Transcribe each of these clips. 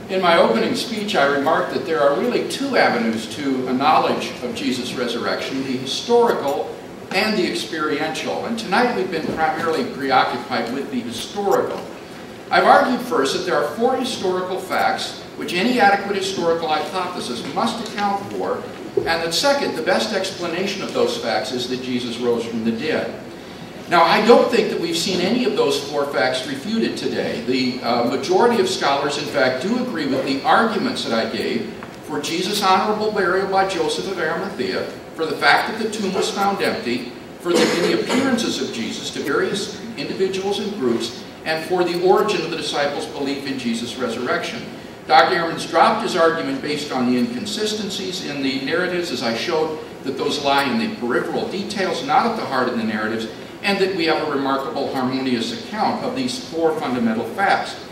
In my opening speech, I remarked that there are really two avenues to a knowledge of Jesus' resurrection, the historical and the experiential. And tonight we've been primarily preoccupied with the historical. I've argued first that there are four historical facts which any adequate historical hypothesis must account for, and that second, the best explanation of those facts is that Jesus rose from the dead. Now, I don't think that we've seen any of those four facts refuted today. The majority of scholars, in fact, do agree with the arguments that I gave for Jesus' honorable burial by Joseph of Arimathea, for the fact that the tomb was found empty, for the appearances of Jesus to various individuals and groups, and for the origin of the disciples' belief in Jesus' resurrection. Dr. Ehrman's dropped his argument based on the inconsistencies in the narratives, as I showed that those lie in the peripheral details, not at the heart of the narratives, and that we have a remarkable harmonious account of these four fundamental facts.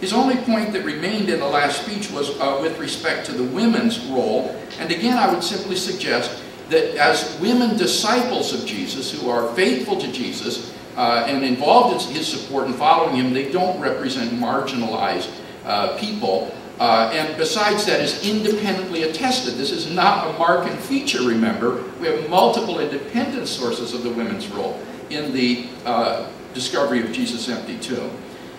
His only point that remained in the last speech was with respect to the women's role, and again I would simply suggest that as women disciples of Jesus who are faithful to Jesus and involved in his support and following him, they don't represent marginalized people. And besides that, is independently attested. This is not a mark and feature, remember. We have multiple independent sources of the women's role in the discovery of Jesus' empty tomb.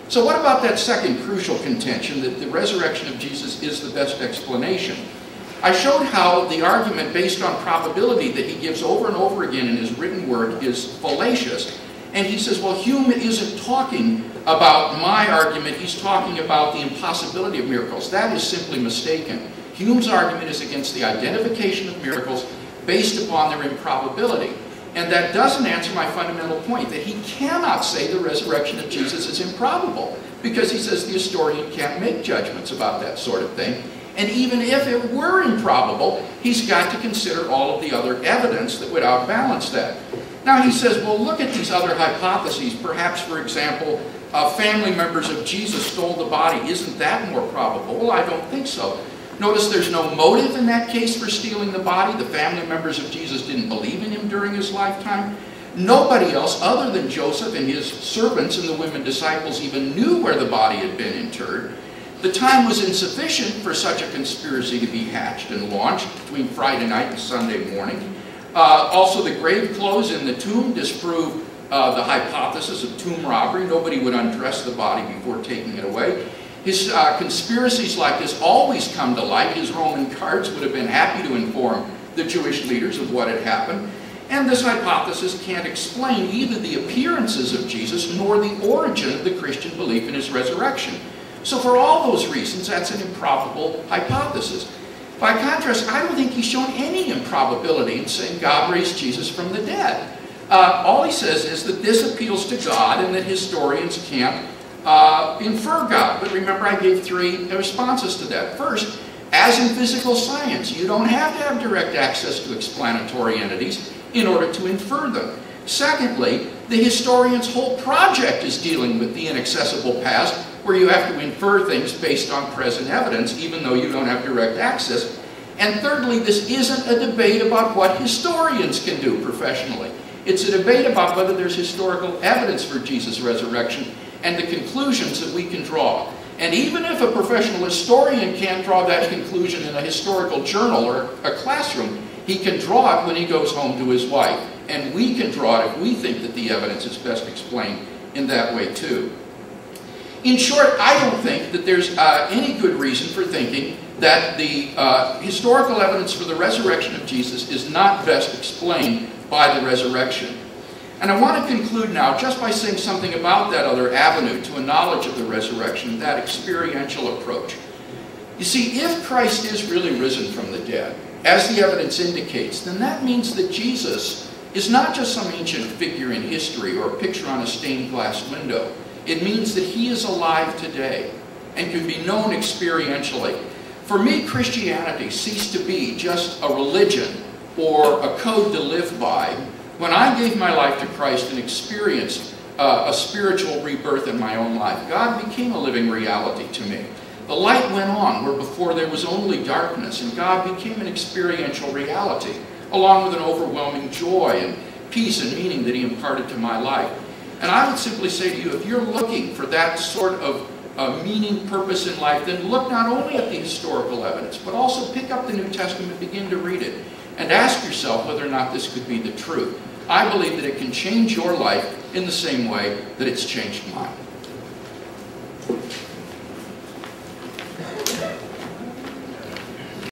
So what about that second crucial contention that the resurrection of Jesus is the best explanation? I showed how the argument based on probability that he gives over and over again in his written word is fallacious. And he says, well, Hume isn't talking about my argument, he's talking about the impossibility of miracles. That is simply mistaken. Hume's argument is against the identification of miracles based upon their improbability. And that doesn't answer my fundamental point, that he cannot say the resurrection of Jesus is improbable, because he says the historian can't make judgments about that sort of thing. And even if it were improbable, he's got to consider all of the other evidence that would outbalance that. Now he says, well, look at these other hypotheses. Perhaps, for example, family members of Jesus stole the body. Isn't that more probable? Well, I don't think so. Notice there's no motive in that case for stealing the body. The family members of Jesus didn't believe in him during his lifetime. Nobody else other than Joseph and his servants and the women disciples even knew where the body had been interred. The time was insufficient for such a conspiracy to be hatched and launched between Friday night and Sunday morning. Also, the grave clothes in the tomb disprove the hypothesis of tomb robbery. Nobody would undress the body before taking it away. His conspiracies like this always come to light. His Roman guards would have been happy to inform the Jewish leaders of what had happened. And this hypothesis can't explain either the appearances of Jesus nor the origin of the Christian belief in his resurrection. So for all those reasons, that's an improbable hypothesis. By contrast, I don't think he's shown any improbability in saying God raised Jesus from the dead. All he says is that this appeals to God and that historians can't infer God. But remember, I gave three responses to that. First, as in physical science, you don't have to have direct access to explanatory entities in order to infer them. Secondly, the historian's whole project is dealing with the inaccessible past, where you have to infer things based on present evidence, even though you don't have direct access. And thirdly, this isn't a debate about what historians can do professionally. It's a debate about whether there's historical evidence for Jesus' resurrection and the conclusions that we can draw. And even if a professional historian can't draw that conclusion in a historical journal or a classroom, he can draw it when he goes home to his wife. And we can draw it if we think that the evidence is best explained in that way too. In short, I don't think that there's any good reason for thinking that the historical evidence for the resurrection of Jesus is not best explained by the resurrection. And I want to conclude now just by saying something about that other avenue to a knowledge of the resurrection, that experiential approach. You see, if Christ is really risen from the dead, as the evidence indicates, then that means that Jesus is not just some ancient figure in history or a picture on a stained glass window. It means that he is alive today and can be known experientially. For me, Christianity ceased to be just a religion or a code to live by when I gave my life to Christ and experienced a spiritual rebirth in my own life. God became a living reality to me. The light went on where before there was only darkness, and God became an experiential reality, along with an overwhelming joy and peace and meaning that he imparted to my life. And I would simply say to you, if you're looking for that sort of meaning, purpose in life, then look not only at the historical evidence, but also pick up the New Testament, begin to read it, and ask yourself whether or not this could be the truth. I believe that it can change your life in the same way that it's changed mine.